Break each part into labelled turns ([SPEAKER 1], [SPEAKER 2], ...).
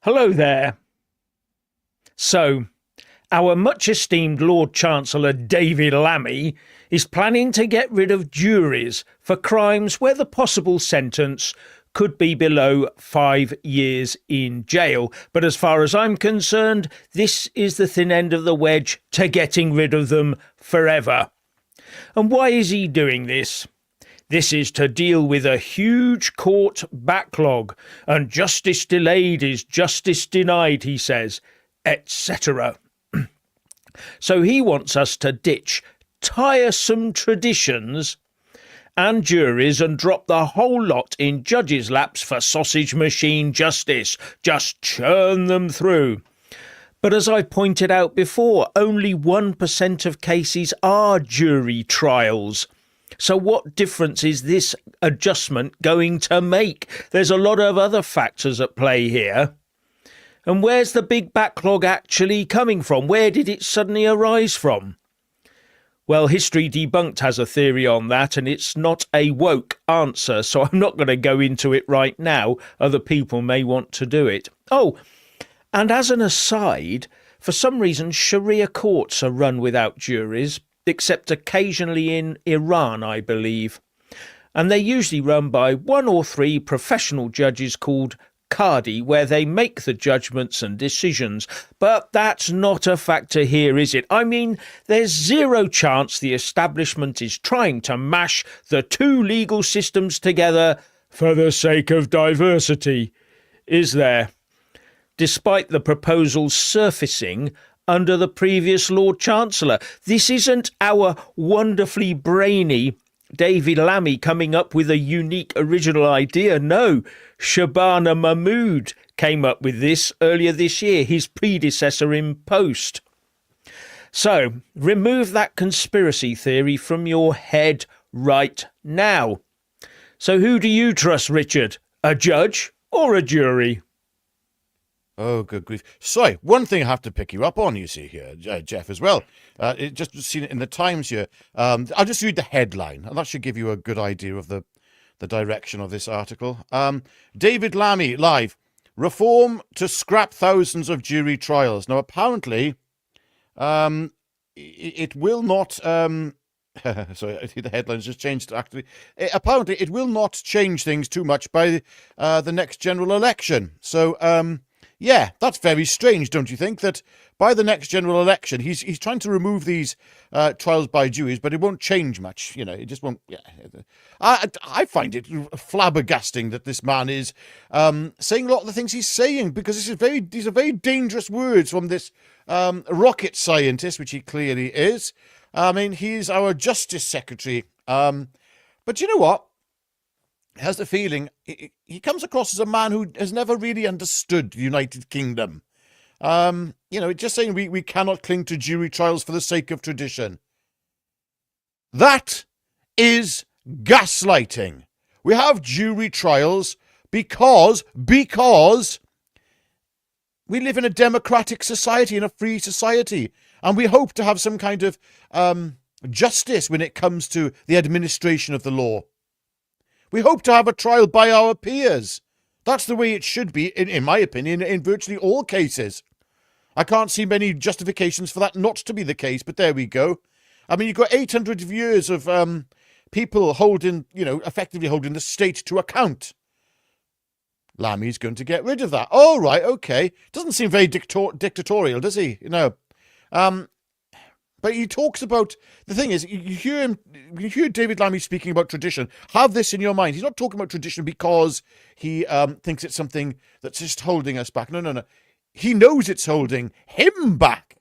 [SPEAKER 1] Hello there. So, our much esteemed Lord Chancellor David Lammy is planning to get rid of juries for crimes where the possible sentence could be below 5 years in jail. But as far as I'm concerned, this is the thin end of the wedge to getting rid of them forever. And why is he doing this? This is to deal with a huge court backlog, and justice delayed is justice denied, he says, etc. So he wants us to ditch tiresome traditions and juries and drop the whole lot in judges' laps for sausage machine justice. Just churn them through. But as I pointed out before, only 1% of cases are jury trials. So what difference is this adjustment going to make? There's a lot of other factors at play here. And where's the big backlog actually coming from? Where did it suddenly arise from? Well, History Debunked has a theory on that, and it's not a woke answer, so I'm not going to go into it right now. Other people may want to do it. Oh, and as an aside, for some reason, Sharia courts are run without juries, except occasionally in Iran, I believe. And they're usually run by 1 or 3 professional judges called Qadi, where they make the judgments and decisions. But that's not a factor here, is it? I mean, there's zero chance the establishment is trying to mash the 2 legal systems together for the sake of diversity, is there? Despite the proposals surfacing under the previous Lord Chancellor. This isn't our wonderfully brainy David Lammy coming up with a unique original idea. No, Shabana Mahmood came up with this earlier this year, his predecessor in post. So, remove that conspiracy theory from your head right now. So who do you trust, Richard? A judge or a jury?
[SPEAKER 2] Oh, good grief. Sorry, one thing I have to pick you up on, you see here, Jeff, as well. Just seen it in the Times here. I'll just read the headline, and that should give you a good idea of the direction of this article. David Lammy, live. Reform to scrap thousands of jury trials. Now, apparently, it will not... sorry, the headline's just changed, actually. Apparently, it will not change things too much by the next general election. So... yeah, that's very strange, don't you think? That by the next general election, he's trying to remove these trials by juries, but it won't change much. You know, it just won't. Yeah, I find it flabbergasting that this man is saying a lot of the things he's saying, because these are very dangerous words from this rocket scientist, which he clearly is. I mean, he's our Justice Secretary. But you know what? Has the feeling he comes across as a man who has never really understood the United Kingdom. Just saying we cannot cling to jury trials for the sake of tradition. That is gaslighting. We have jury trials because we live in a democratic society, in a free society, and we hope to have some kind of justice when it comes to the administration of the law. We hope to have a trial by our peers. That's the way it should be, in my opinion, in virtually all cases. I can't see many justifications for that not to be the case, but there we go. I mean, you've got 800 years of people effectively holding the state to account. Lammy's going to get rid of that. Oh, right, okay. Doesn't seem very dictatorial, does he? But he talks about, the thing is, you hear David Lammy speaking about tradition. Have this in your mind. He's not talking about tradition because he thinks it's something that's just holding us back. No. He knows it's holding him back.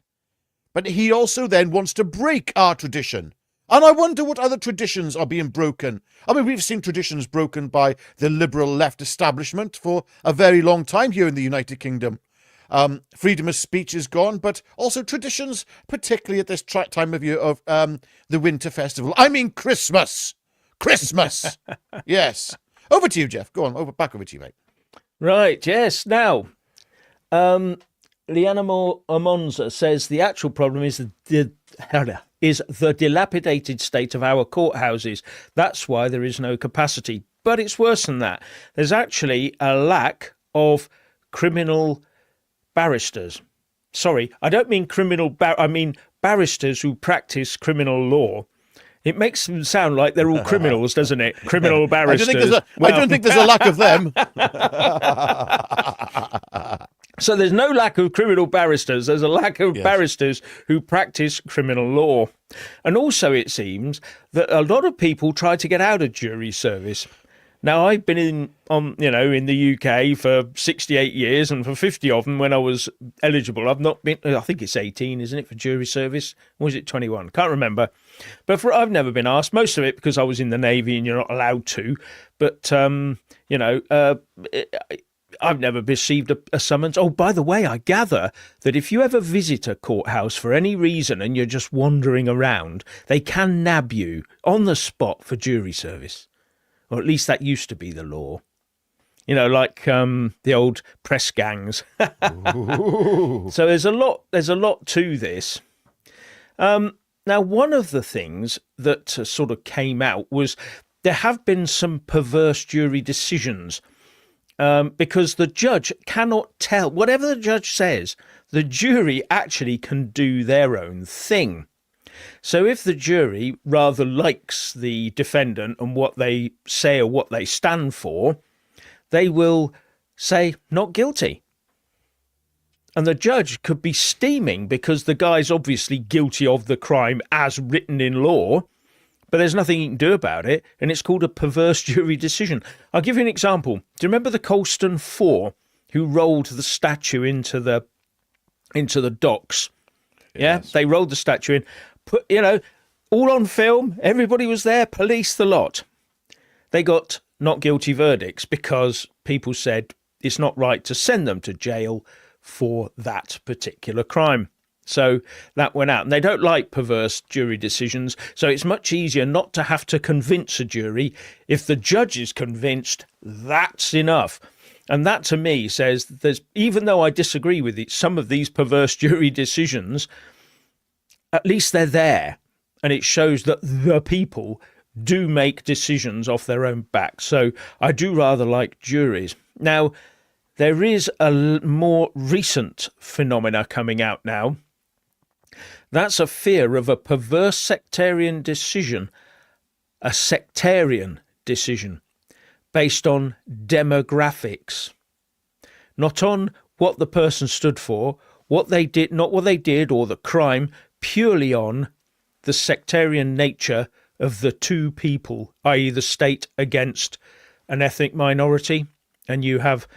[SPEAKER 2] But he also then wants to break our tradition. And I wonder what other traditions are being broken. I mean, we've seen traditions broken by the liberal left establishment for a very long time here in the United Kingdom. Freedom of speech is gone, but also traditions, particularly at this time of year of the winter festival. I mean Christmas. Christmas. Yes. Over to you, Jeff. Go on. Back over to you, mate.
[SPEAKER 1] Right. Yes. Now, Liana Amonza says the actual problem is the dilapidated state of our courthouses. That's why there is no capacity. But it's worse than that. There's actually a lack of criminal barristers. Sorry, I don't mean I mean barristers who practice criminal law. It makes them sound like they're all criminals, doesn't it? Criminal barristers.
[SPEAKER 2] I don't think there's a lack of them.
[SPEAKER 1] So there's no lack of criminal barristers. There's a lack of barristers who practice criminal law. And also it seems that a lot of people try to get out of jury service. Now, I've been in the UK for 68 years, and for 50 of them when I was eligible. I've not been, I think it's 18, isn't it, for jury service? Or is it 21? Can't remember. But I've never been asked, most of it because I was in the Navy and you're not allowed to. But, I've never received a summons. Oh, by the way, I gather that if you ever visit a courthouse for any reason and you're just wandering around, they can nab you on the spot for jury service. Or at least that used to be the law. You know, like the old press gangs. So there's a lot to this. Now, one of the things that sort of came out was there have been some perverse jury decisions. Because the judge cannot tell. Whatever the judge says, the jury actually can do their own thing. So if the jury rather likes the defendant and what they say or what they stand for, they will say not guilty. And the judge could be steaming because the guy's obviously guilty of the crime as written in law, but there's nothing you can do about it, and it's called a perverse jury decision. I'll give you an example. Do you remember the Colston Four who rolled the statue into the docks? Yeah,
[SPEAKER 2] Yes.
[SPEAKER 1] they rolled the statue in. All on film. Everybody was there. Police, the lot. They got not guilty verdicts because people said it's not right to send them to jail for that particular crime. So that went out. And they don't like perverse jury decisions. So it's much easier not to have to convince a jury. If the judge is convinced, that's enough. And that to me says even though I disagree with some of these perverse jury decisions, at least they're there. And it shows that the people do make decisions off their own back. So I do rather like juries. Now, there is a more recent phenomena coming out now. That's a fear of a perverse sectarian decision, based on demographics, not on what the person stood for, what they did, not what they did or the crime, purely on the sectarian nature of the two people, i.e. the state against an ethnic minority, and you have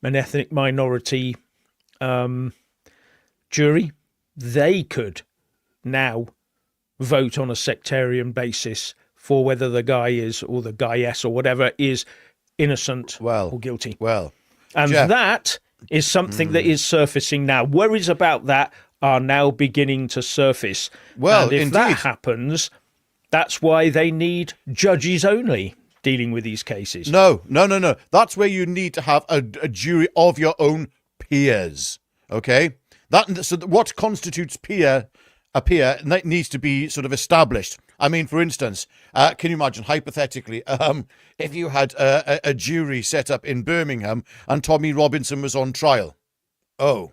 [SPEAKER 1] an ethnic minority jury. They could now vote on a sectarian basis for whether the guy is, or the guyess or whatever, is innocent or guilty. And
[SPEAKER 2] Jeff,
[SPEAKER 1] that is something that is surfacing now. Worries about that are now beginning to surface. And if that happens, that's why they need judges only dealing with these cases.
[SPEAKER 2] No. That's where you need to have a jury of your own peers. Okay? So what constitutes a peer needs to be sort of established. I mean, for instance, can you imagine, hypothetically, if you had a jury set up in Birmingham and Tommy Robinson was on trial? Oh,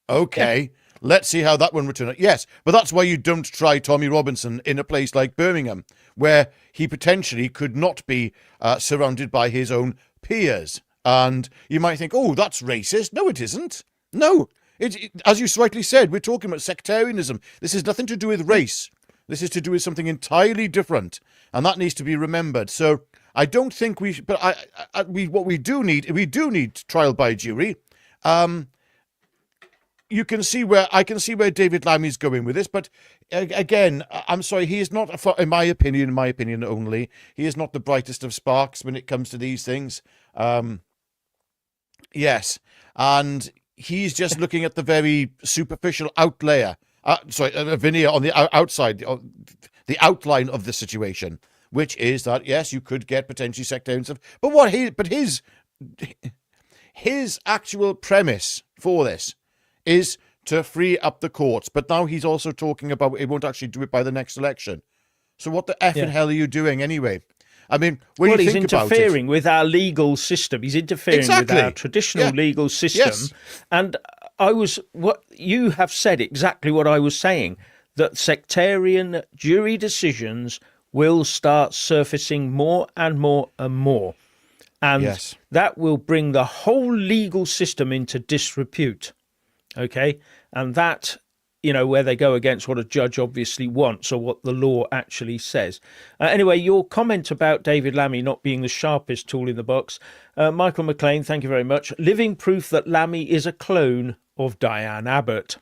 [SPEAKER 2] okay. Yeah. Let's see how that one would turn out. Yes, but that's why you don't try Tommy Robinson in a place like Birmingham, where he potentially could not be surrounded by his own peers. And you might think, oh, that's racist. No, it isn't. No. As you rightly said, we're talking about sectarianism. This has nothing to do with race. This is to do with something entirely different, and that needs to be remembered. So I don't think we do need trial by jury. I can see where David Lammy's going with this, but again, I'm sorry, he is not, in my opinion only, he is not the brightest of sparks when it comes to these things. Yes, and he's just looking at the very superficial veneer on the outside, the outline of the situation, which is that, yes, you could get potentially sectarian stuff. But his actual premise for this is to free up the courts. But now he's also talking about it won't actually do it by the next election. So what the effing hell are you doing anyway? I mean, when you think about it...
[SPEAKER 1] he's interfering with our legal system. He's interfering with our traditional legal system. Yes. And what you have said exactly what I was saying, that sectarian jury decisions will start surfacing more and more and more. And
[SPEAKER 2] Yes.
[SPEAKER 1] that will bring the whole legal system into disrepute. Okay. And that, where they go against what a judge obviously wants or what the law actually says. Anyway, your comment about David Lammy not being the sharpest tool in the box. Michael McLean, thank you very much. Living proof that Lammy is a clone of Diane Abbott.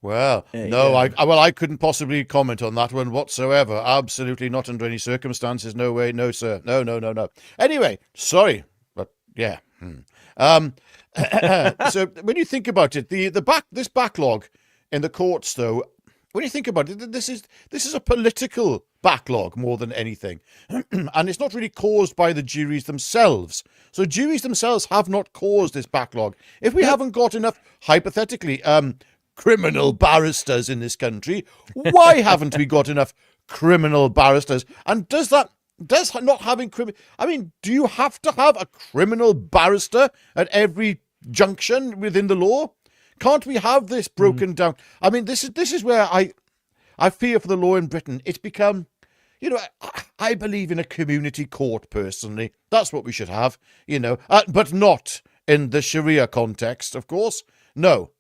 [SPEAKER 2] Well, no, I couldn't possibly comment on that one whatsoever. Absolutely not under any circumstances. No way, no, sir. No. Anyway, sorry, but yeah. So when you think about it, this backlog in the courts, though, when you think about it, this is a political backlog more than anything, and it's not really caused by the juries themselves. So juries themselves have not caused this backlog. If we haven't got enough, hypothetically, criminal barristers in this country, why haven't we got enough criminal barristers? And does not having do you have to have a criminal barrister at every junction within the law? Can't we have this broken down? I mean, this is where I fear for the law in Britain. It's become, I believe in a community court personally. That's what we should have, but not in the Sharia context, of course. No,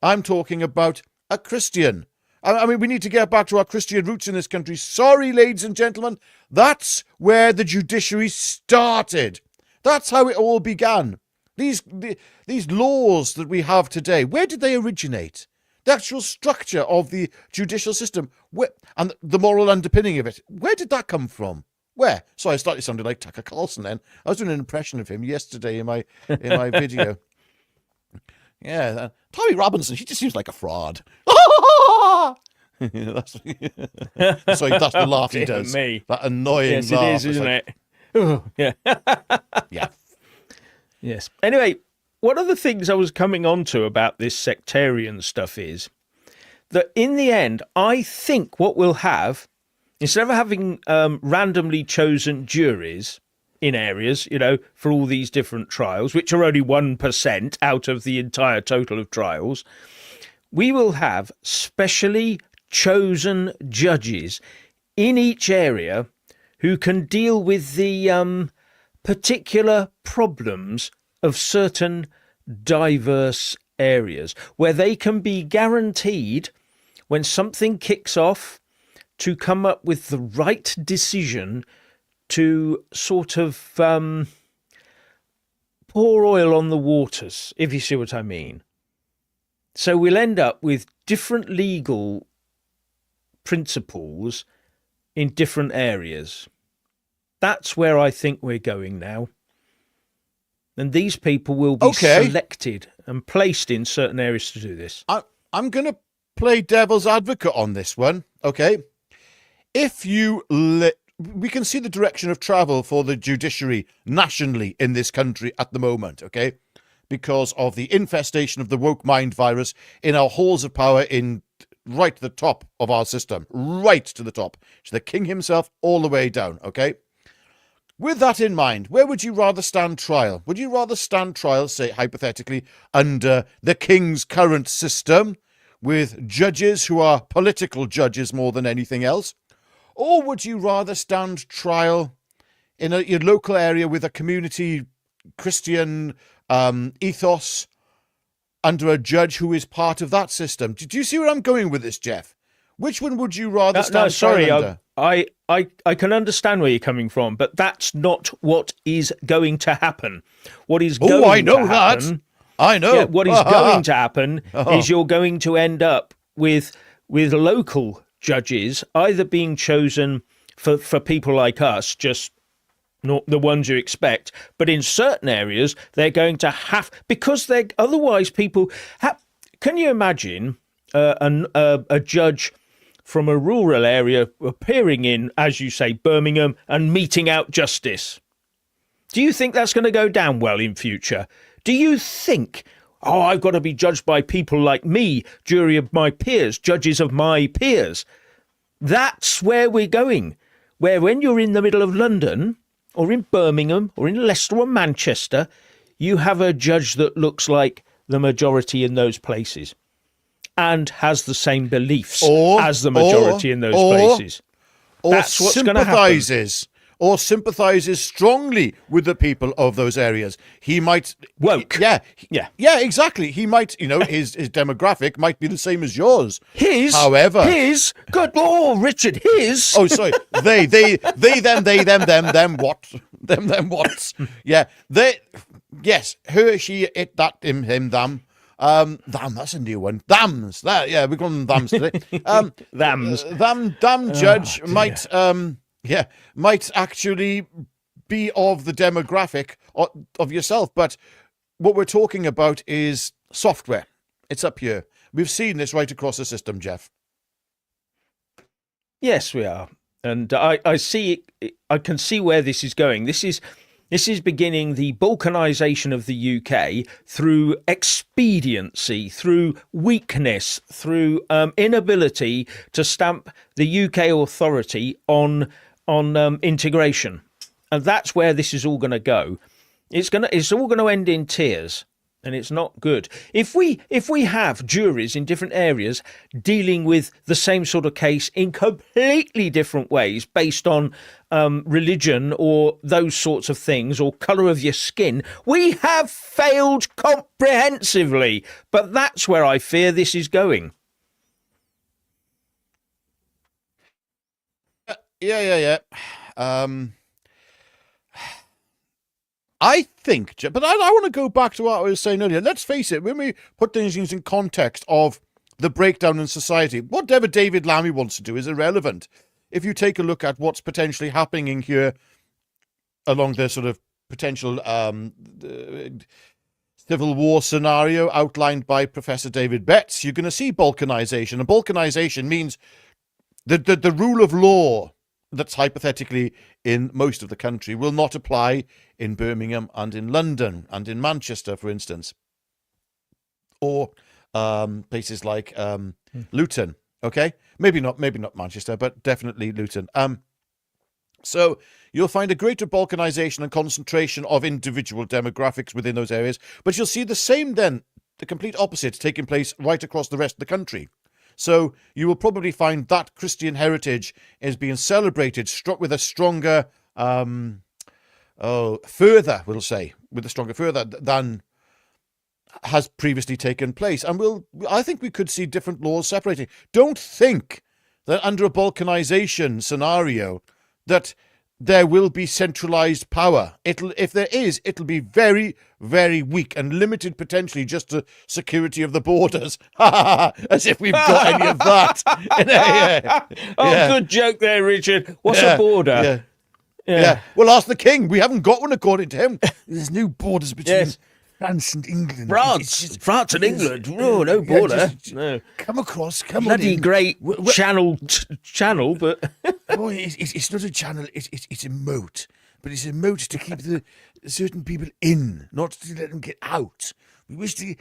[SPEAKER 2] I'm talking about a Christian. I mean, we need to get back to our Christian roots in this country. Sorry, ladies and gentlemen, that's where the judiciary started. That's how it all began. These laws that we have today, where did they originate? The actual structure of the judicial system, and the moral underpinning of it, where did that come from? Where? So I started sounding like Tucker Carlson then. I was doing an impression of him yesterday in my video. Yeah, Tommy Robinson, he just seems like a fraud. That's the laugh he does.
[SPEAKER 1] Me.
[SPEAKER 2] That annoying
[SPEAKER 1] yes,
[SPEAKER 2] laugh.
[SPEAKER 1] It is, isn't it? Oh, yeah.
[SPEAKER 2] Yeah.
[SPEAKER 1] Yes. Anyway, one of the things I was coming on to about this sectarian stuff is that in the end, I think what we'll have, instead of having randomly chosen juries in areas, for all these different trials, which are only 1% out of the entire total of trials, we will have specially chosen judges in each area who can deal with the particular problems of certain diverse areas, where they can be guaranteed, when something kicks off, to come up with the right decision to sort of pour oil on the waters, if you see what I mean. So we'll end up with different legal principles in different areas. That's where I think we're going now. And these people will be selected and placed in certain areas to do this.
[SPEAKER 2] I'm going to play devil's advocate on this one, okay? If you we can see the direction of travel for the judiciary nationally in this country at the moment, okay? Because of the infestation of the woke mind virus in our halls of power right to the top of our system, right to the top, to the king himself all the way down, okay? With that in mind, where would you rather stand trial? Would you rather stand trial, say, hypothetically, under the king's current system, with judges who are political judges more than anything else? Or would you rather stand trial in your local area with a community Christian ethos under a judge who is part of that system? Do you see where I'm going with this, Jeff? Which one would you rather stand trial under?
[SPEAKER 1] I can understand where you're coming from, but that's not what is going to happen. What is going
[SPEAKER 2] I know
[SPEAKER 1] to happen,
[SPEAKER 2] that. I know.
[SPEAKER 1] Yeah, what is going to happen is you're going to end up with local judges either being chosen for people like us, just not the ones you expect, but in certain areas they're going to have, because they're otherwise people can you imagine a judge from a rural area appearing in, as you say, Birmingham and meting out justice? Do you think that's going to go down well in future? Do you think, I've got to be judged by people like me, jury of my peers, judges of my peers? That's where we're going, where when you're in the middle of London or in Birmingham or in Leicester or Manchester, you have a judge that looks like the majority in those places and has the same beliefs as the majority in those places. That's what's going to happen.
[SPEAKER 2] Or sympathizes strongly with the people of those areas. He might
[SPEAKER 1] woke.
[SPEAKER 2] Yeah, exactly. He might, his demographic might be the same as yours.
[SPEAKER 1] Good Lord, Richard, his.
[SPEAKER 2] Oh, sorry. They, them, what? Yeah, yes, her, she, it, that, him, them. Damn, that's a new one. Thams. We're going thams today.
[SPEAKER 1] Thams.
[SPEAKER 2] Damn judge might actually be of the demographic of yourself. But what we're talking about is software. It's up here. We've seen this right across the system, Jeff.
[SPEAKER 1] Yes, we are. And I can see where this is going. This is beginning the balkanisation of the UK through expediency, through weakness, through inability to stamp the UK authority on integration, and that's where this is all going to go. It's all going to end in tears, and it's not good. If we have juries in different areas dealing with the same sort of case in completely different ways based on religion or those sorts of things, or colour of your skin, we have failed comprehensively. But that's where I fear this is going.
[SPEAKER 2] Yeah. I think, but I want to go back to what I was saying earlier. Let's face it, when we put things in context of the breakdown in society, whatever David Lammy wants to do is irrelevant. If you take a look at what's potentially happening in here along the sort of potential civil war scenario outlined by Professor David Betts, you're going to see balkanization. And balkanization means the rule of law that's hypothetically in most of the country will not apply in Birmingham and in London and in Manchester, for instance, or places like Luton. Okay, maybe not Manchester, but definitely Luton. So you'll find a greater balkanization and concentration of individual demographics within those areas, but you'll see the same then, the complete opposite, taking place right across the rest of the country. So you will probably find that Christian heritage is being celebrated with a stronger, further than has previously taken place. And I think we could see different laws separating. Don't think that under a balkanization scenario that there will be centralized power. If there is, it'll be very, very weak and limited potentially just to security of the borders. As if we've got any of that.
[SPEAKER 1] Good joke there, Richard. What's a border?
[SPEAKER 2] Yeah. Well, ask the king. We haven't got one according to him. There's no borders between France and England.
[SPEAKER 1] France and England. Oh, no border. No.
[SPEAKER 2] Come across.
[SPEAKER 1] Bloody great channel, but
[SPEAKER 2] it's not a channel. It's a moat, but it's a moat to keep the certain people in, not to let them get out. We wish to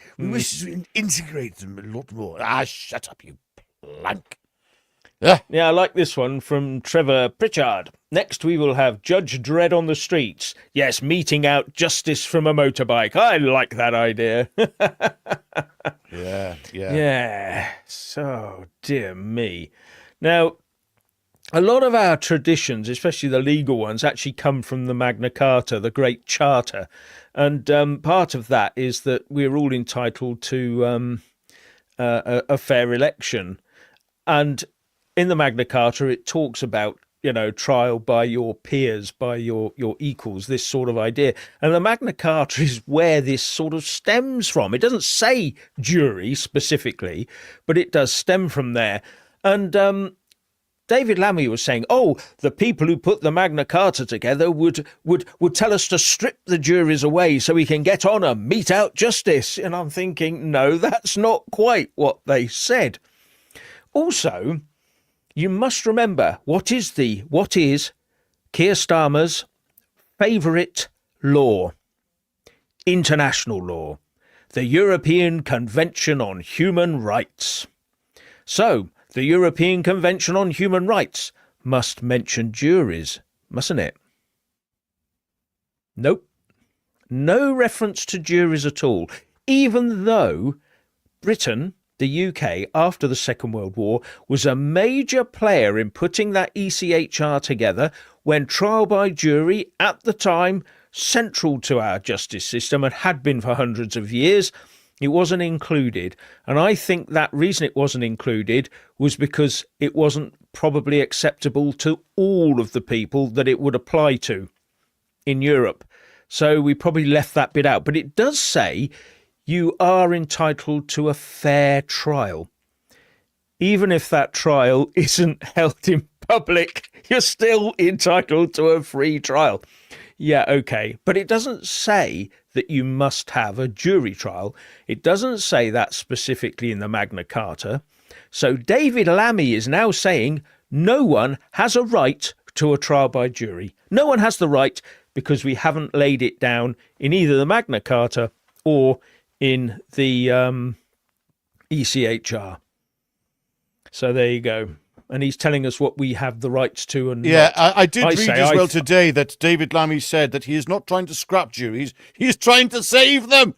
[SPEAKER 2] integrate them a lot more. Shut up, you plank.
[SPEAKER 1] Yeah, I like this one from Trevor Pritchard. Next, we will have Judge Dredd on the streets. Yes, meting out justice from a motorbike. I like that idea. Yeah. So, dear me. Now, a lot of our traditions, especially the legal ones, actually come from the Magna Carta, the Great Charter. And part of that is that we're all entitled to a fair election. And in the Magna Carta, it talks about, trial by your peers, by your equals, this sort of idea. And the Magna Carta is where this sort of stems from. It doesn't say jury specifically, but it does stem from there. And David Lammy was saying, the people who put the Magna Carta together would tell us to strip the juries away so we can get on and mete out justice. And I'm thinking, no, that's not quite what they said. Also, you must remember what is Keir Starmer's favourite law? International law. The European Convention on Human Rights. So, the European Convention on Human Rights must mention juries, mustn't it? Nope. No reference to juries at all. even though Britain, the UK, after the Second World War, was a major player in putting that ECHR together when trial by jury, at the time, central to our justice system and had been for hundreds of years, it wasn't included. And I think that reason it wasn't included was because it wasn't probably acceptable to all of the people that it would apply to in Europe. So we probably left that bit out. But it does say you are entitled to a fair trial. Even if that trial isn't held in public, you're still entitled to a free trial. Yeah, okay. But it doesn't say that you must have a jury trial. It doesn't say that specifically in the Magna Carta. So David Lammy is now saying no one has a right to a trial by jury. No one has the right because we haven't laid it down in either the Magna Carta or in the ECHR. So there you go. And he's telling us what we have the rights to and
[SPEAKER 2] yeah,
[SPEAKER 1] not.
[SPEAKER 2] I did read as well today that David Lammy said that he is not trying to scrap juries, he's trying to save them.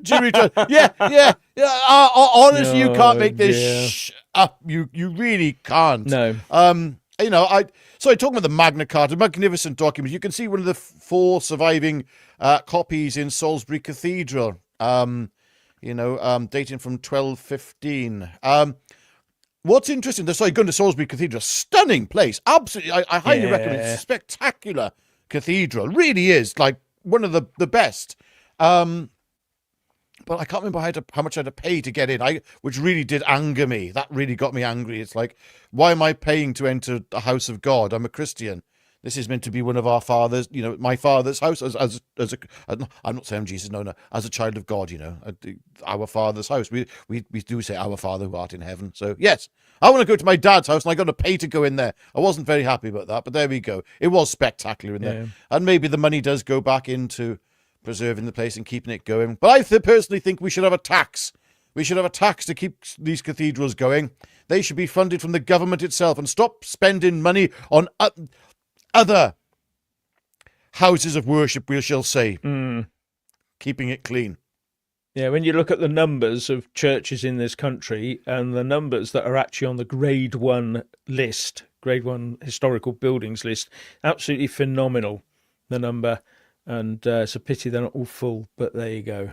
[SPEAKER 2] Jury trial. Yeah. Honestly, you can't make this up. You really can't.
[SPEAKER 1] No.
[SPEAKER 2] Sorry, talking about the Magna Carta, magnificent document. You can see one of the 4 surviving copies in Salisbury Cathedral. Dating from 1215. What's interesting, going to Salisbury Cathedral, stunning place. Absolutely, I highly recommend it. It's a spectacular cathedral. Really is, like, one of the best. But I can't remember how much I had to pay to get in, which really did anger me. That really got me angry. It's like, why am I paying to enter the house of God? I'm a Christian. This is meant to be one of our fathers, my father's house as a. I'm not saying Jesus, no, as a child of God, our father's house. We do say our Father who art in heaven. So yes, I want to go to my dad's house, and I got to pay to go in there. I wasn't very happy about that, but there we go. It was spectacular in there, and maybe the money does go back into preserving the place and keeping it going. But I personally think we should have a tax. We should have a tax to keep these cathedrals going. They should be funded from the government itself, and stop spending money on other houses of worship, we shall say. Keeping it clean.
[SPEAKER 1] Yeah, when you look at the numbers of churches in this country and the numbers that are actually on the Grade 1 list, Grade 1 historical buildings list, absolutely phenomenal, the number. And it's a pity they're not all full, but there you go.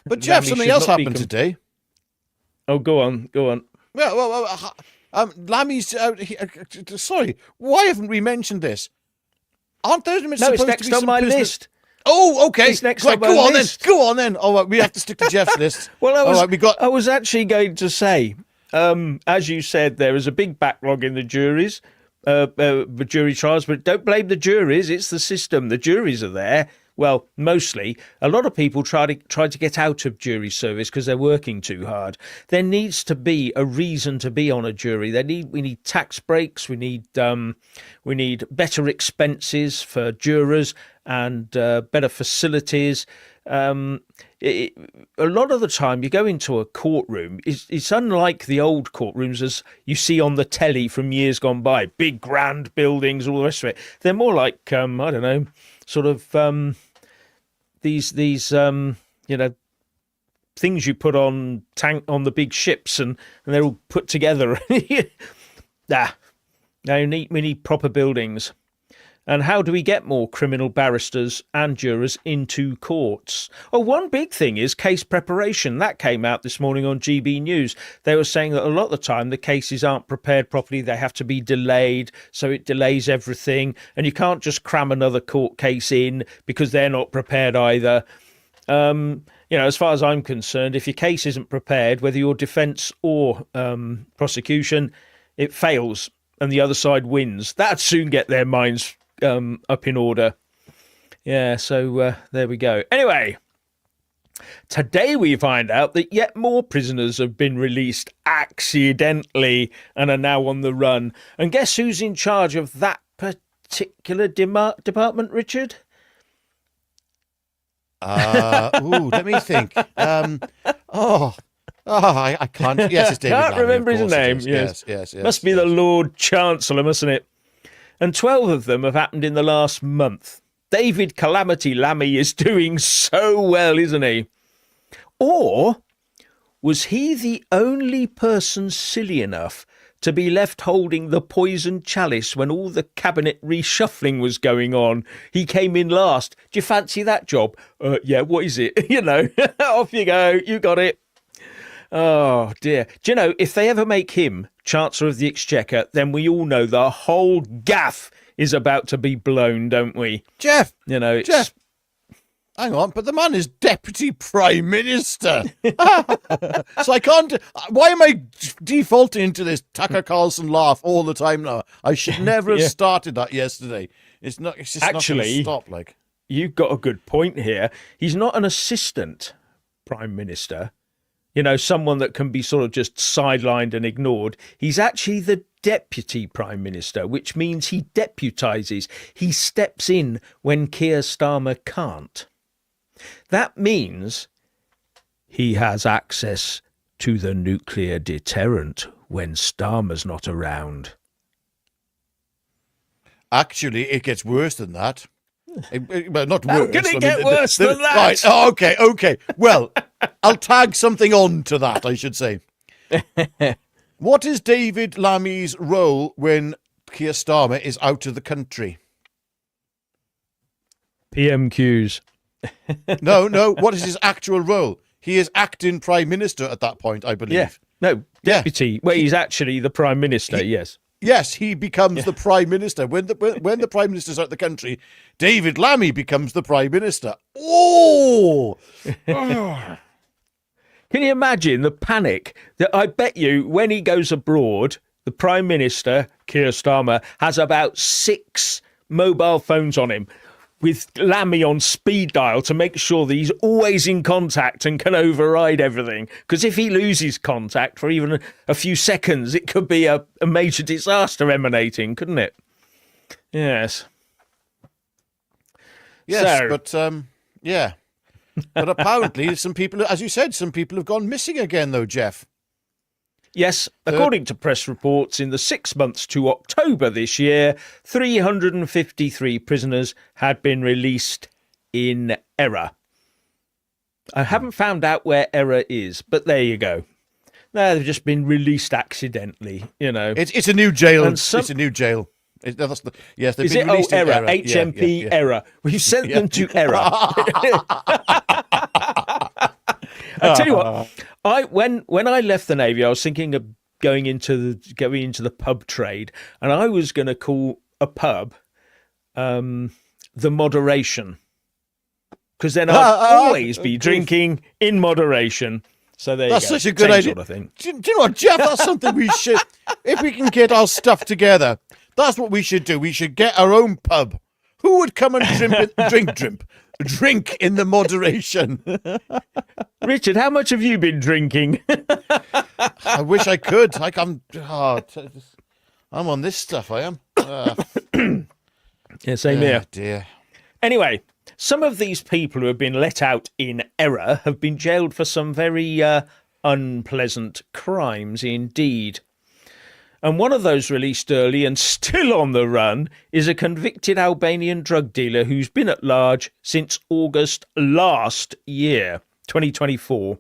[SPEAKER 2] But Jeff, something else happened today.
[SPEAKER 1] Oh, go on.
[SPEAKER 2] Well, Lammy's. Sorry, why haven't we mentioned this? Aren't there supposed
[SPEAKER 1] it's next
[SPEAKER 2] to be
[SPEAKER 1] on
[SPEAKER 2] some
[SPEAKER 1] my
[SPEAKER 2] prisoners?
[SPEAKER 1] list.
[SPEAKER 2] Oh, okay.
[SPEAKER 1] It's next
[SPEAKER 2] right,
[SPEAKER 1] on my
[SPEAKER 2] go on
[SPEAKER 1] list.
[SPEAKER 2] then. Go on then. All right, we have to stick to Jeff's list.
[SPEAKER 1] Well,
[SPEAKER 2] I
[SPEAKER 1] was actually going to say, as you said, there is a big backlog in the juries, jury trials, but don't blame the juries. It's the system. The juries are there. Well, mostly. A lot of people try to get out of jury service because they're working too hard. There needs to be a reason to be on a jury. We need tax breaks. We need better expenses for jurors and better facilities. A lot of the time you go into a courtroom, it's unlike the old courtrooms as you see on the telly from years gone by. Big grand buildings, all the rest of it. They're more like I don't know, sort of these things you put on the big ships, and they're all put together. We need proper buildings. And how do we get more criminal barristers and jurors into courts? Oh, one big thing is case preparation. That came out this morning on GB News. They were saying that a lot of the time the cases aren't prepared properly. They have to be delayed, so it delays everything. And you can't just cram another court case in because they're not prepared either. As far as I'm concerned, if your case isn't prepared, whether your defence or prosecution, it fails and the other side wins. That'd soon get their minds up in order. Yeah, so there we go. Anyway, today we find out that yet more prisoners have been released accidentally and are now on the run. And guess who's in charge of that particular department, Richard?
[SPEAKER 2] Let me think. I can't. Yes, it's David
[SPEAKER 1] Can't
[SPEAKER 2] Lammy,
[SPEAKER 1] remember his name.
[SPEAKER 2] Yes.
[SPEAKER 1] Must be the Lord Chancellor, mustn't it? and 12 of them have happened in the last month. David Calamity Lammy is doing so well, isn't he? Or was he the only person silly enough to be left holding the poisoned chalice when all the cabinet reshuffling was going on? He came in last. Do you fancy that job? Yeah, what is it? Off you go. You got it. Oh, dear. Do you know, if they ever make him Chancellor of the Exchequer, then we all know the whole gaff is about to be blown, don't we?
[SPEAKER 2] Jeff!
[SPEAKER 1] It's...
[SPEAKER 2] Jeff! Hang on, but the man is Deputy Prime Minister. So I can't... Why am I defaulting into this Tucker Carlson laugh all the time now? I should never have started that yesterday. It's just
[SPEAKER 1] actually,
[SPEAKER 2] not going to stop. Like,
[SPEAKER 1] you've got a good point here. He's not an assistant Prime Minister. Someone that can be sort of just sidelined and ignored. He's actually the Deputy Prime Minister, which means he deputises. He steps in when Keir Starmer can't. That means he has access to the nuclear deterrent when Starmer's not around.
[SPEAKER 2] actually, it gets worse than that. Well, not worse.
[SPEAKER 1] How can it get worse than that?
[SPEAKER 2] Right. Oh, okay. Well, I'll tag something on to that, I should say. What is David Lammy's role when Keir Starmer is out of the country?
[SPEAKER 1] PMQs.
[SPEAKER 2] No. What is his actual role? He is acting Prime Minister at that point, I believe.
[SPEAKER 1] Yeah. No, deputy. Yeah. Well, he's actually the Prime Minister, yes.
[SPEAKER 2] Yes, he becomes the Prime Minister. When the Prime Minister's out of the country, David Lammy becomes the Prime Minister. Oh!
[SPEAKER 1] Can you imagine the panic that I bet you when he goes abroad, the Prime Minister, Keir Starmer, has about 6 mobile phones on him with Lammy on speed dial to make sure that he's always in contact and can override everything. Because if he loses contact for even a few seconds, it could be a major disaster emanating, couldn't it? Yes.
[SPEAKER 2] Yes, but yeah. But apparently some people, as you said, some people have gone missing again, though, Jeff.
[SPEAKER 1] Yes, according to press reports, in the 6 months to October this year, 353 prisoners had been released in error. I haven't found out where error is, but there you go. No, they've just been released accidentally, you know.
[SPEAKER 2] It's a new jail. It's a new jail. Yes, they've
[SPEAKER 1] is
[SPEAKER 2] been
[SPEAKER 1] it?
[SPEAKER 2] released in
[SPEAKER 1] Error.
[SPEAKER 2] error.
[SPEAKER 1] HMP
[SPEAKER 2] yeah.
[SPEAKER 1] error. We've sent them to error. I tell you what, when I left the Navy, I was thinking of going into the pub trade, and I was going to call a pub the Moderation, because then I'd always be drinking in moderation. So there
[SPEAKER 2] that's
[SPEAKER 1] you go.
[SPEAKER 2] Such a good
[SPEAKER 1] Same
[SPEAKER 2] idea.
[SPEAKER 1] Sort of thing.
[SPEAKER 2] Do you know what, Jeff? That's something we should, if we can get our stuff together, that's what we should do. We should get our own pub. Who would come and drink in the Moderation?
[SPEAKER 1] Richard, how much have you been drinking?
[SPEAKER 2] I wish I could. I'm on this stuff. I am.
[SPEAKER 1] Yeah, same here.
[SPEAKER 2] Dear.
[SPEAKER 1] Anyway, some of these people who have been let out in error have been jailed for some very unpleasant crimes indeed. And one of those released early and still on the run is a convicted Albanian drug dealer who's been at large since August last year, 2024.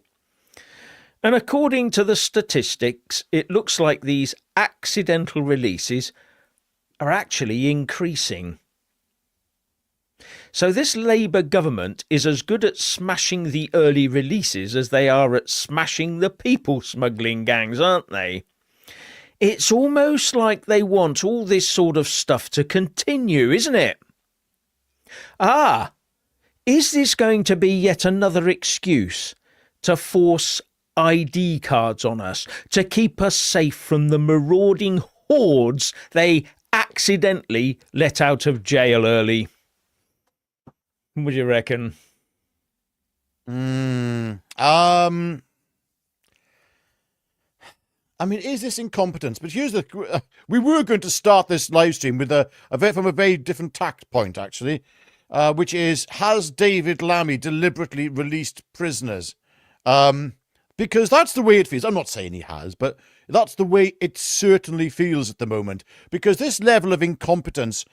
[SPEAKER 1] And according to the statistics, it looks like these accidental releases are actually increasing. So this Labour government is as good at smashing the early releases as they are at smashing the people smuggling gangs, aren't they? It's almost like they want all this sort of stuff to continue, isn't it? Is this going to be yet another excuse to force ID cards on us, to keep us safe from the marauding hordes they accidentally let out of jail early? What do you reckon?
[SPEAKER 2] I mean, is this incompetence? But here's the... we were going to start this live stream with from a very different tact point, actually, which is, has David Lammy deliberately released prisoners? Because that's the way it feels. I'm not saying he has, but that's the way it certainly feels at the moment. Because this level of incompetence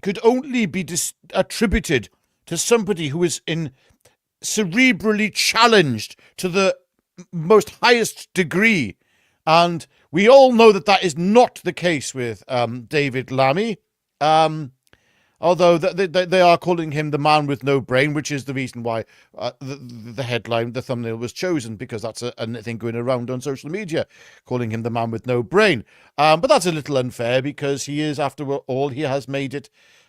[SPEAKER 2] could only be attributed to somebody who is cerebrally challenged to the most highest degree. And we all know that is not the case with David Lammy. Although they are calling him the man with no brain, which is the reason why the headline, the thumbnail was chosen, because that's a thing going around on social media, calling him the man with no brain. But that's a little unfair, because he is, after all, he has made it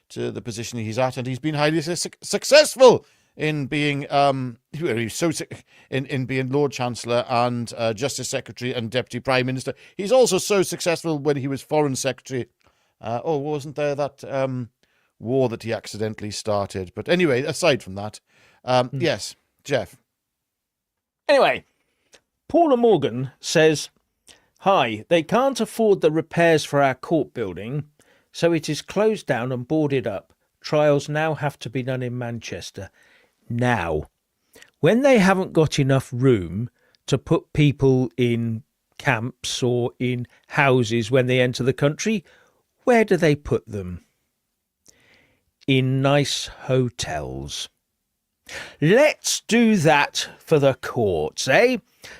[SPEAKER 2] to the position he's at, and he's been highly successful in being in being Lord Chancellor and Justice Secretary and Deputy Prime Minister. He's also so successful when he was Foreign Secretary. Wasn't there that war that he accidentally started? But anyway, aside from that, yes, Jeff.
[SPEAKER 1] Anyway, Paula Morgan says, "Hi, they can't afford the repairs for our court building, so it is closed down and boarded up. Trials now have to be done in Manchester. Now, when they haven't got enough room to put people in camps or in houses when they enter the country, where do they put them? In nice hotels. Let's do that for the courts, eh?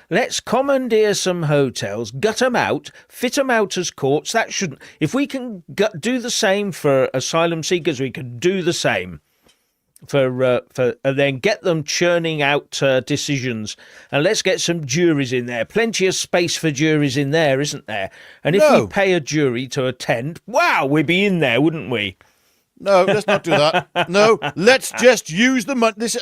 [SPEAKER 1] Let's commandeer some hotels, gut them out, fit them out as courts. That shouldn't... If we can do the same for asylum seekers, we can do the same for and then get them churning out decisions. And let's get some juries in there. Plenty of space for juries in there, isn't there? And if we pay a jury to attend, wow, we'd be in there, wouldn't we?
[SPEAKER 2] No, let's not do that. No, let's just use the money. This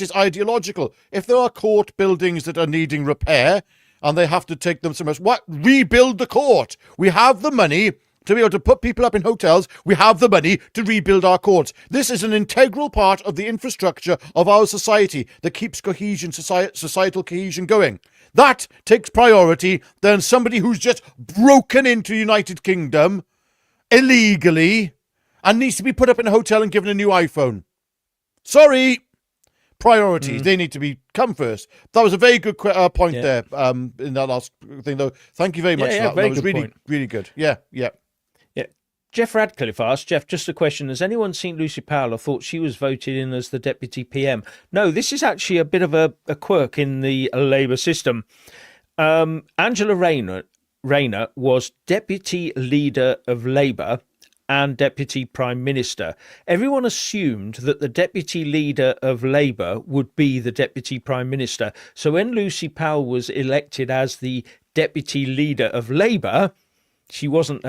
[SPEAKER 2] is ideological. If there are court buildings that are needing repair and they have to take them somewhere else, rebuild the court. We have the money to be able to put people up in hotels. We have the money to rebuild our courts. This is an integral part of the infrastructure of our society that keeps societal cohesion going. That takes priority than somebody who's just broken into the United Kingdom illegally and needs to be put up in a hotel and given a new iPhone. Sorry. Priorities. They need to come first. That was a very good point there in that last thing, though. Thank you very much for that. That was really, really good. Yeah.
[SPEAKER 1] Jeff Radcliffe asked, Jeff, just a question. Has anyone seen Lucy Powell or thought she was voted in as the Deputy PM? No, this is actually a bit of a quirk in the Labour system. Angela Rayner was Deputy Leader of Labour and Deputy Prime Minister. Everyone assumed that the Deputy Leader of Labour would be the Deputy Prime Minister. So when Lucy Powell was elected as the Deputy Leader of Labour, she wasn't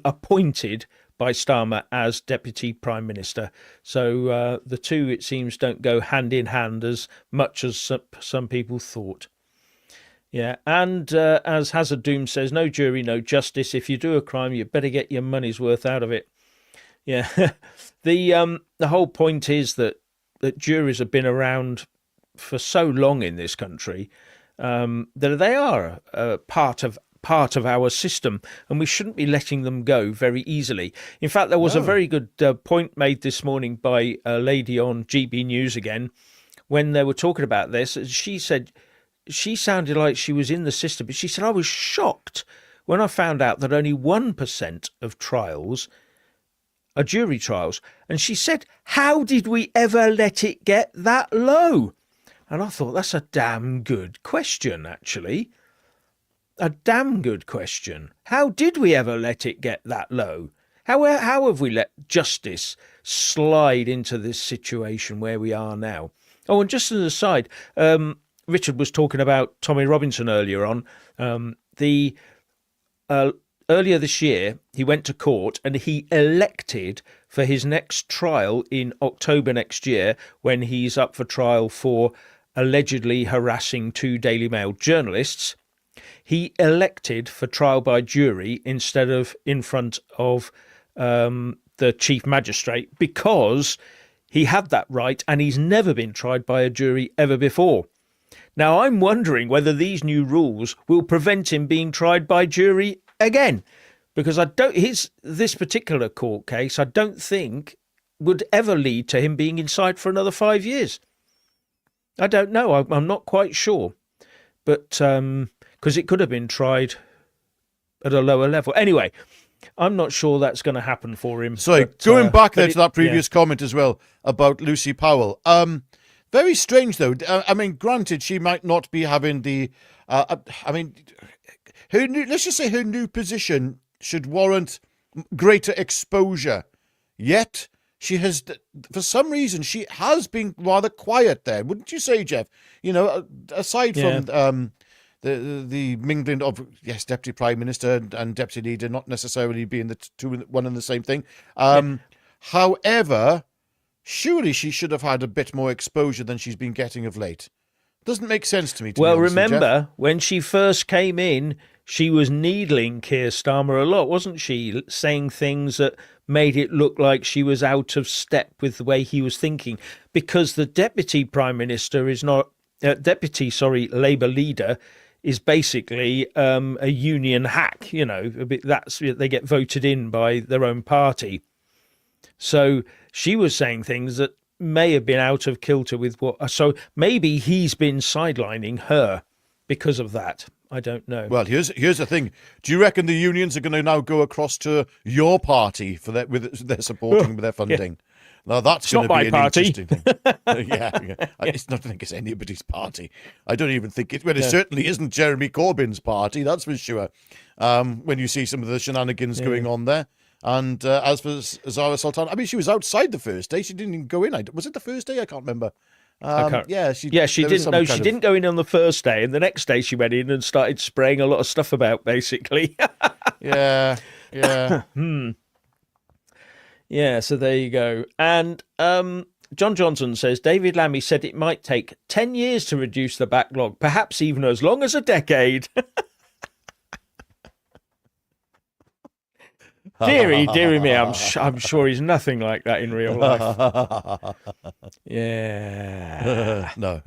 [SPEAKER 1] appointed by Starmer as Deputy Prime Minister. So the two, it seems, don't go hand in hand as much as some people thought. Yeah, and as Hazard Doom says, no jury, no justice. If you do a crime, you better get your money's worth out of it. Yeah, the whole point is that juries have been around for so long in this country that they are part of our system, and we shouldn't be letting them go very easily. In fact, there was a very good point made this morning by a lady on GB News again when they were talking about this. She said she sounded like she was in the system, but she said, I was shocked when I found out that only 1% of trials are jury trials. And she said, how did we ever let it get that low? And I thought, that's a damn good question, actually. A damn good question. How did we ever let it get that low? How have we let justice slide into this situation where we are now? Oh, and just as an aside, Richard was talking about Tommy Robinson earlier on. Earlier this year, he went to court and he elected for his next trial in October next year, when he's up for trial for allegedly harassing two Daily Mail journalists. He elected for trial by jury instead of in front of the chief magistrate, because he had that right and he's never been tried by a jury ever before. Now, I'm wondering whether these new rules will prevent him being tried by jury again, because this particular court case, I don't think would ever lead to him being inside for another 5 years. I don't know. I'm not quite sure. but because it could have been tried at a lower level. Anyway, I'm not sure that's going to happen for him.
[SPEAKER 2] Sorry,
[SPEAKER 1] but,
[SPEAKER 2] going back there
[SPEAKER 1] but
[SPEAKER 2] to that previous comment as well about Lucy Powell. Very strange, though. I mean, granted, she might not be having the... I mean, let's just say her new position should warrant greater exposure. Yet, she has, for some reason, she has been rather quiet there. Wouldn't you say, Jeff? You know, aside from the mingling of, yes, Deputy Prime Minister and Deputy Leader not necessarily being the two, one and the same thing. However, surely she should have had a bit more exposure than she's been getting of late. Doesn't make sense to me.
[SPEAKER 1] Well,
[SPEAKER 2] be honest,
[SPEAKER 1] remember,
[SPEAKER 2] Jeff.
[SPEAKER 1] when she first came in, she was needling Keir Starmer a lot, wasn't she? Saying things that made it look like she was out of step with the way he was thinking. Because the Deputy Prime Minister is not... Labour leader is basically a union hack, you know. They get voted in by their own party. So she was saying things that may have been out of kilter with what... So maybe he's been sidelining her because of that. I don't know.
[SPEAKER 2] Well, here's the thing. Do you reckon the unions are going to now go across to your party for that with their supporting with their funding? Yeah. Now that's going to be an interesting thing. Yeah. I don't think it's anybody's party. I don't even think it. Well, it certainly isn't Jeremy Corbyn's party. That's for sure. When you see some of the shenanigans going on there. And as for Zara Sultan, I mean, she was outside the first day. She didn't even go in. Was it the first day? I can't remember. She didn't. No, she didn't go in on the first day, and the next day she went in and started spraying a lot of stuff about, basically. Yeah.
[SPEAKER 1] Yeah, so there you go. And John Johnson says, David Lammy said it might take 10 years to reduce the backlog, perhaps even as long as a decade. Deary me, I'm sure he's nothing like that in real life. Yeah.
[SPEAKER 2] No.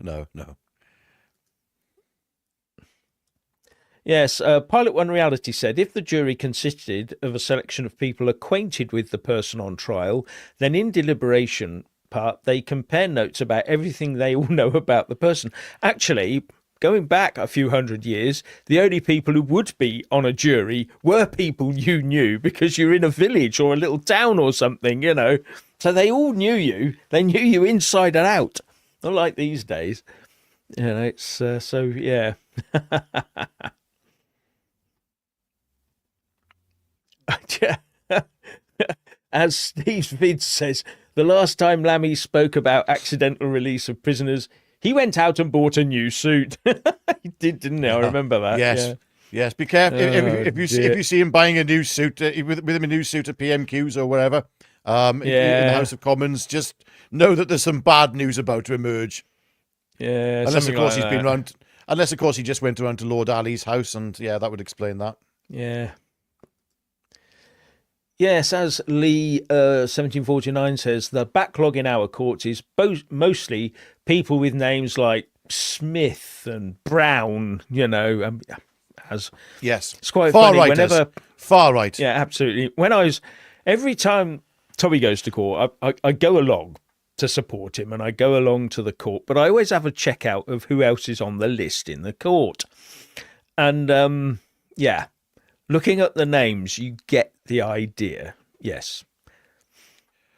[SPEAKER 1] Yes, Pilot One Reality said, if the jury consisted of a selection of people acquainted with the person on trial, then in deliberation part, they compare notes about everything they all know about the person. Actually, going back a few hundred years, the only people who would be on a jury were people you knew because you're in a village or a little town or something, you know. So they all knew you. They knew you inside and out. Not like these days. You know, it's so, yeah. As Steve Vids says, the last time Lammy spoke about accidental release of prisoners, he went out and bought a new suit. He did, didn't he? I remember that.
[SPEAKER 2] Yes. Be careful if you see him buying a new suit with him a new suit at PMQs or wherever. In the House of Commons, just know that there's some bad news about to emerge.
[SPEAKER 1] Yeah,
[SPEAKER 2] unless of course
[SPEAKER 1] like
[SPEAKER 2] he's been round. Unless of course he just went around to Lord Ali's house, and that would explain that.
[SPEAKER 1] Yeah. Yes, as Lee 1749 says, the backlog in our courts is mostly people with names like Smith and Brown, you know.
[SPEAKER 2] Yes,
[SPEAKER 1] it's quite
[SPEAKER 2] far
[SPEAKER 1] funny.
[SPEAKER 2] Whenever far right,
[SPEAKER 1] yeah, absolutely. Every time Tommy goes to court, I go along to support him, and I go along to the court, but I always have a check out of who else is on the list in the court, and looking at the names, you get the idea. Yes.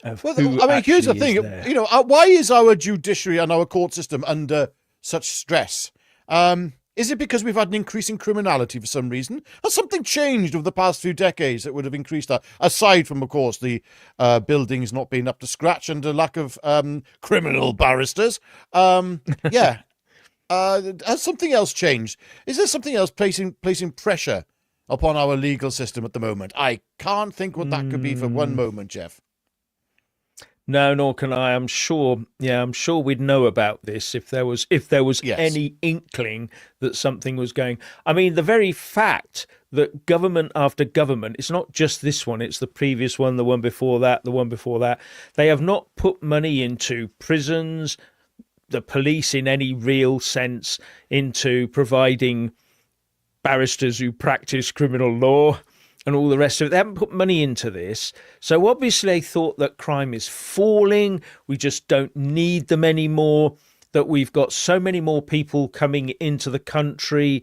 [SPEAKER 2] Well, I mean, here's the thing. You know, why is our judiciary and our court system under such stress? Is it because we've had an increase in criminality for some reason? Has something changed over the past few decades that would have increased that? Aside from, of course, the buildings not being up to scratch and a lack of criminal barristers. Has something else changed? Is there something else placing pressure upon our legal system at the moment? I can't think what that could be for one moment, Jeff.
[SPEAKER 1] No, nor can I. I'm sure we'd know about this if there was any inkling that something was going. I mean, the very fact that government after government, it's not just this one, it's the previous one, the one before that, the one before that, they have not put money into prisons, the police in any real sense, into providing barristers who practice criminal law and all the rest of it. They haven't put money into this. So obviously they thought that crime is falling. We just don't need them anymore. that we've got so many more people coming into the country,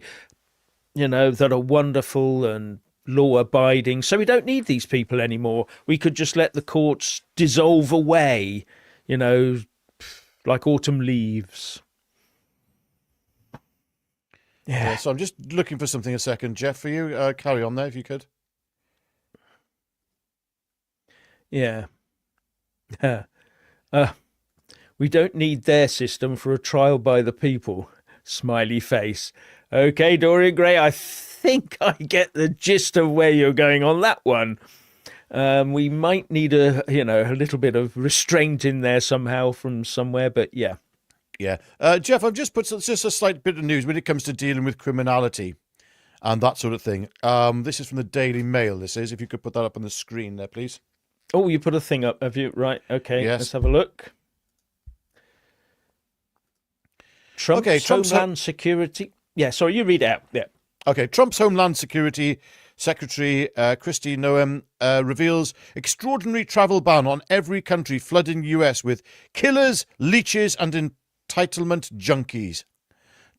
[SPEAKER 1] that are wonderful and law abiding. So we don't need these people anymore. We could just let the courts dissolve away, like autumn leaves.
[SPEAKER 2] Yeah. So I'm just looking for something a second, Jeff, for you. Carry on there if you could.
[SPEAKER 1] Yeah. We don't need their system for a trial by the people. Smiley face. Okay, Dorian Gray, I think I get the gist of where you're going on that one. We might need a little bit of restraint in there somehow from somewhere, but yeah.
[SPEAKER 2] Yeah. Jeff, I've just put just a slight bit of news when it comes to dealing with criminality and that sort of thing. This is from the Daily Mail, this is. If you could put that up on the screen there, please.
[SPEAKER 1] Oh, you put a thing up, have you? Right, okay,
[SPEAKER 2] yes.
[SPEAKER 1] Let's have a look. Trump's Homeland Security... Yeah, sorry, you read it out. Yeah.
[SPEAKER 2] Okay, Trump's Homeland Security Secretary Kristi Noem reveals extraordinary travel ban on every country flooding US with killers, leeches, and entitlement junkies.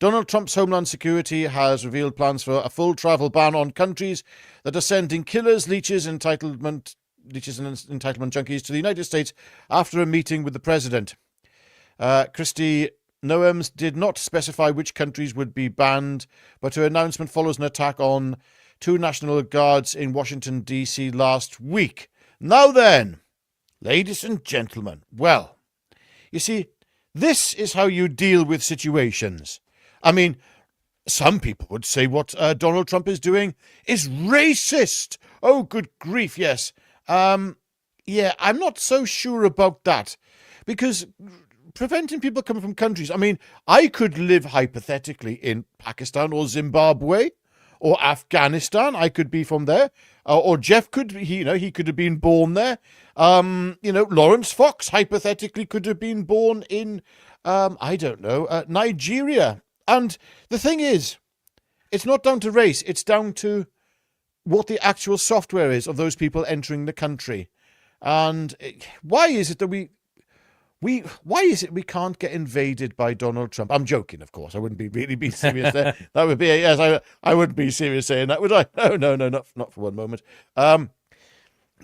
[SPEAKER 2] Donald Trump's Homeland Security has revealed plans for a full travel ban on countries that are sending killers, leeches, and entitlement junkies to the United States after a meeting with the president. Kristi Noem did not specify which countries would be banned, but her announcement follows an attack on 2 National Guards in Washington, D.C. last week. Now then, ladies and gentlemen, well, you see, this is how you deal with situations. I mean, some people would say what Donald Trump is doing is racist. Oh, good grief, yes. Yeah, I'm not so sure about that, because preventing people coming from countries, I mean, I could live hypothetically in Pakistan or Zimbabwe or Afghanistan. I could be from there. Or Jeff could, he could have been born there. Lawrence Fox hypothetically could have been born in, Nigeria. And the thing is, it's not down to race. It's down to what the actual software is of those people entering the country. And why is it that we can't get invaded by Donald Trump? I'm joking, of course. I wouldn't really be serious there. That would be yes. I wouldn't be serious saying that, would I? No, not for one moment. But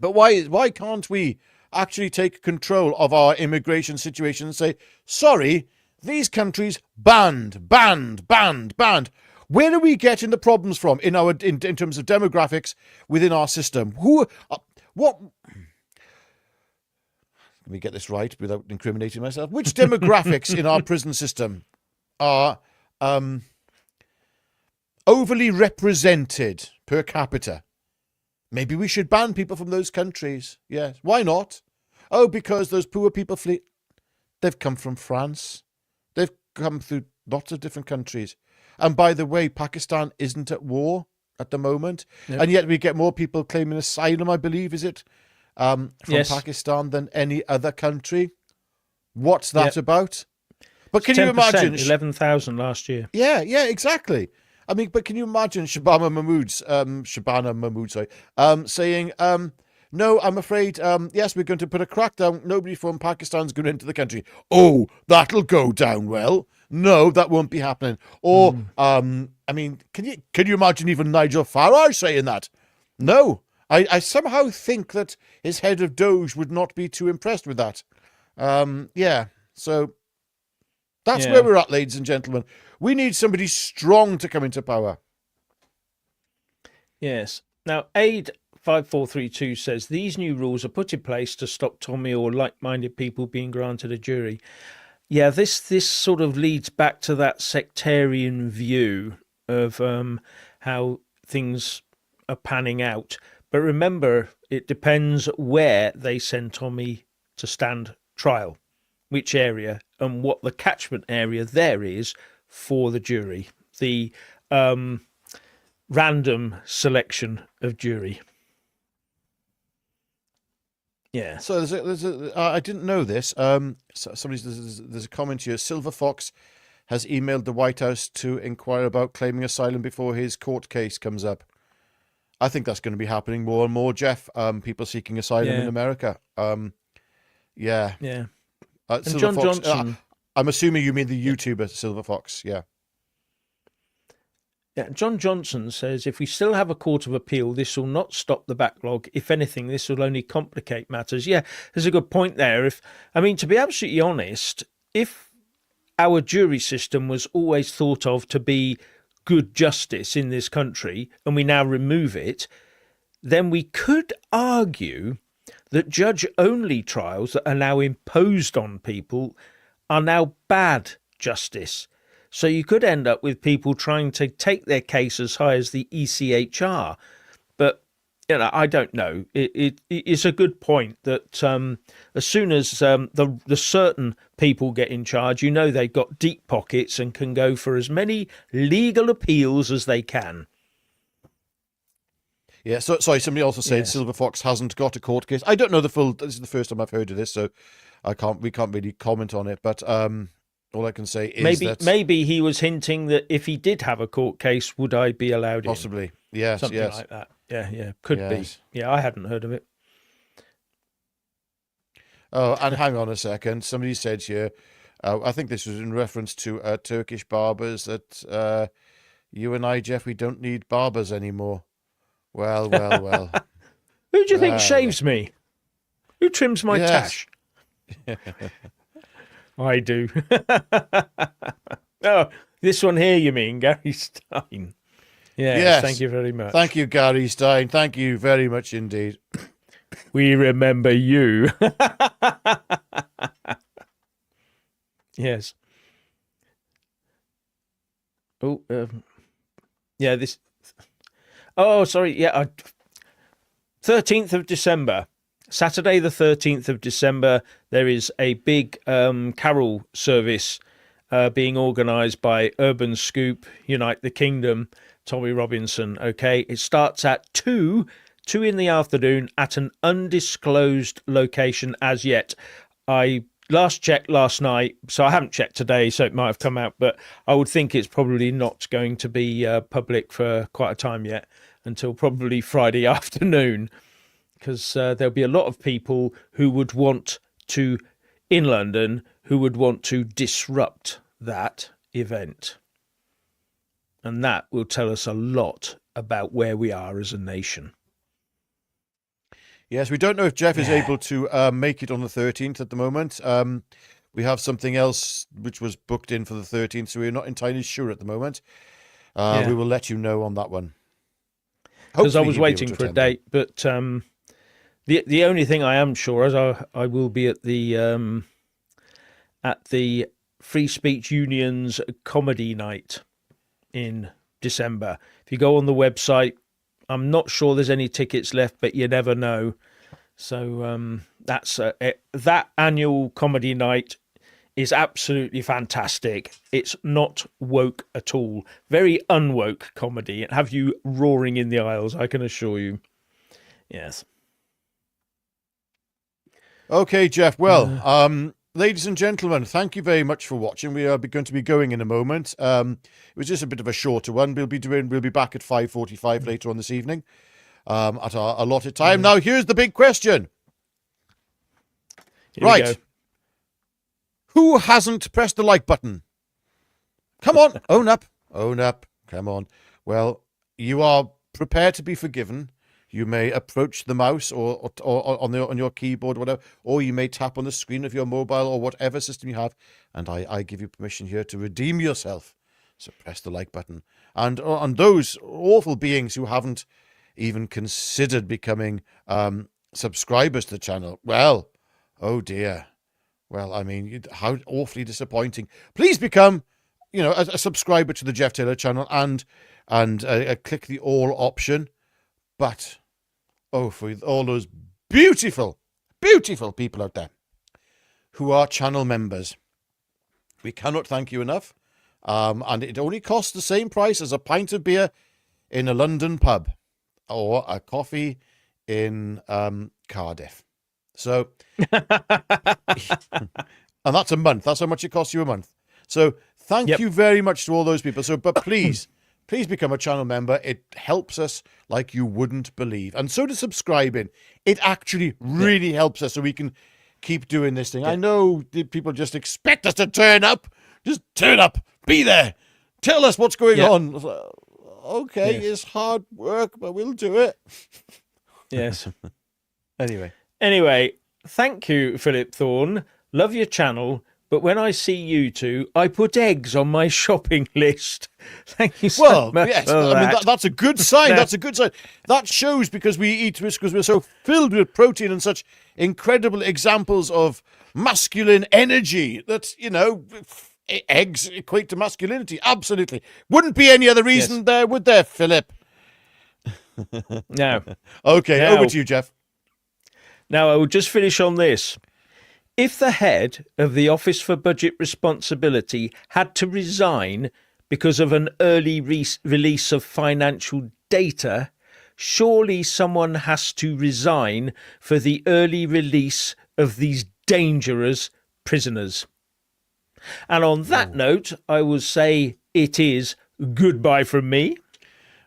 [SPEAKER 2] why can't we actually take control of our immigration situation and say, sorry, these countries banned. Where are we getting the problems from in terms of demographics within our system? What? Let me get this right without incriminating myself. Which demographics in our prison system are overly represented per capita? Maybe we should ban people from those countries. Yes. Why not? Oh, because those poor people flee. They've come from France. They've come through lots of different countries. And by the way, Pakistan isn't at war at the moment. Yep. And yet we get more people claiming asylum, I believe, is it? From Pakistan than any other country. What's that about? But can you imagine
[SPEAKER 1] 11,000 last year?
[SPEAKER 2] Yeah, exactly. I mean, but can you imagine Shabana Mahmood, saying, no, I'm afraid, yes, we're going to put a crackdown. Nobody from Pakistan's going into the country. Oh, that'll go down well. No, that won't be happening. Or, I mean, can you imagine even Nigel Farage saying that? No. I somehow think that his head of Doge would not be too impressed with that. So that's where we're at, ladies and gentlemen. We need somebody strong to come into power.
[SPEAKER 1] Yes. Now, Aid 5432 says these new rules are put in place to stop Tommy or like-minded people being granted a jury. Yeah, this sort of leads back to that sectarian view of how things are panning out. But remember, it depends where they send Tommy to stand trial, which area, and what the catchment area there is for the jury. The random selection of jury. Yeah.
[SPEAKER 2] So there's a I didn't know this. There's a comment here. Silver Fox has emailed the White House to inquire about claiming asylum before his court case comes up. I think that's going to be happening more and more, Jeff. People seeking asylum in America.
[SPEAKER 1] Yeah.
[SPEAKER 2] And
[SPEAKER 1] John Johnson.
[SPEAKER 2] I'm assuming you mean the YouTuber Silver Fox. Yeah.
[SPEAKER 1] Yeah, John Johnson says, if we still have a Court of Appeal, this will not stop the backlog. If anything, this will only complicate matters. Yeah, there's a good point there. To be absolutely honest, if our jury system was always thought of to be good justice in this country, and we now remove it, then we could argue that judge-only trials that are now imposed on people are now bad justice. So you could end up with people trying to take their case as high as the ECHR. But, I don't know. It's a good point that as soon as the certain people get in charge, they've got deep pockets and can go for as many legal appeals as they can.
[SPEAKER 2] Yeah, so sorry, somebody also said
[SPEAKER 1] Yes.
[SPEAKER 2] Silver Fox hasn't got a court case. I don't know this is the first time I've heard of this, so we can't really comment on it, but all I can say is
[SPEAKER 1] maybe he was hinting that if he did have a court case, would I be allowed in?
[SPEAKER 2] possibly. Yes,
[SPEAKER 1] Something
[SPEAKER 2] yes.
[SPEAKER 1] like that. Yeah, could
[SPEAKER 2] Yes.
[SPEAKER 1] be. Yeah, I hadn't heard of it.
[SPEAKER 2] Oh, and hang on a second. Somebody said here, I think this was in reference to Turkish barbers, that you and I, Jeff, we don't need barbers anymore. Well.
[SPEAKER 1] Who do you think
[SPEAKER 2] Well.
[SPEAKER 1] shaves me? Who trims my
[SPEAKER 2] Yes.
[SPEAKER 1] tash? I do. Oh, this one here, you mean, Gary Stein?
[SPEAKER 2] Yes.
[SPEAKER 1] Thank you very much.
[SPEAKER 2] Thank you, Gary Stein. Thank you very much indeed.
[SPEAKER 1] We remember you. Yes. Oh, yeah, this. Oh, sorry. Yeah, 13th of December. Saturday, the 13th of December, there is a big carol service being organised by Urban Scoop, Unite the Kingdom, Tommy Robinson. Okay, it starts at 2 in the afternoon at an undisclosed location as yet. I last checked last night, so I haven't checked today, so it might have come out, but I would think it's probably not going to be public for quite a time yet, until probably Friday afternoon, because there'll be a lot of people who would want to, in London, who would want to disrupt that event. And that will tell us a lot about where we are as a nation.
[SPEAKER 2] Yes, we don't know if Jeff is able to make it on the 13th at the moment. We have something else which was booked in for the 13th, so we're not entirely sure at the moment. We will let you know on that one.
[SPEAKER 1] Because I
[SPEAKER 2] Hopefully
[SPEAKER 1] was
[SPEAKER 2] he'll be able
[SPEAKER 1] waiting
[SPEAKER 2] to
[SPEAKER 1] for a
[SPEAKER 2] attend
[SPEAKER 1] date, but the only thing I am sure is I will be at the Free Speech Union's comedy night in December. If you go on the website, I'm not sure there's any tickets left, but you never know. So that's that annual comedy night is absolutely fantastic. It's not woke at all. Very unwoke comedy. It have you roaring in the aisles, I can assure you. Yes.
[SPEAKER 2] Okay, Jeff. Well, ladies and gentlemen, thank you very much for watching. We are going to be going in a moment. It was just a bit of a shorter one. We'll be back at 5:45 later on this evening, at our allotted time. Now, here's the big question.
[SPEAKER 1] Here we
[SPEAKER 2] Right.
[SPEAKER 1] go.
[SPEAKER 2] Who hasn't pressed the like button? Come on, own up. Come on. Well, you are prepared to be forgiven. You may approach the mouse or on your keyboard, or whatever, or you may tap on the screen of your mobile or whatever system you have. And I give you permission here to redeem yourself. So press the like button. And on those awful beings who haven't even considered becoming subscribers to the channel, well, oh dear. Well, I mean, how awfully disappointing. Please become, a subscriber to the Jeff Taylor channel and click the all option. But, for all those beautiful, beautiful people out there who are channel members, we cannot thank you enough. And it only costs the same price as a pint of beer in a London pub or a coffee in Cardiff. So, and that's a month. That's how much it costs you a month. So thank you very much to all those people. So, but please become a channel member. It helps us like you wouldn't believe. And so does subscribing. It actually really helps us so we can keep doing this thing. I know the people just expect us to turn up. Just turn up. Be there. Tell us what's going on. Okay, it's hard work, but we'll do it.
[SPEAKER 1] Yes.
[SPEAKER 2] Anyway,
[SPEAKER 1] thank you, Philip Thorne. Love your channel. But when I see you two, I put eggs on my shopping list. Thank you so much.
[SPEAKER 2] Yes,
[SPEAKER 1] for
[SPEAKER 2] I mean,
[SPEAKER 1] that.
[SPEAKER 2] that's a good sign. That's a good sign. That shows because we eat, because we're so filled with protein and such incredible examples of masculine energy that, eggs equate to masculinity. Absolutely. Wouldn't be any other reason there, would there, Philip?
[SPEAKER 1] No.
[SPEAKER 2] Okay,
[SPEAKER 1] Now,
[SPEAKER 2] over to you, Jeff.
[SPEAKER 1] Now, I will just finish on this. If the head of the Office for Budget Responsibility had to resign because of an early release of financial data, surely someone has to resign for the early release of these dangerous prisoners. And on that note, I will say it is goodbye from me.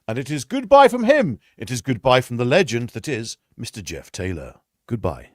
[SPEAKER 2] And it is goodbye from him. It is goodbye from the legend that is Mr. Jeff Taylor. Goodbye.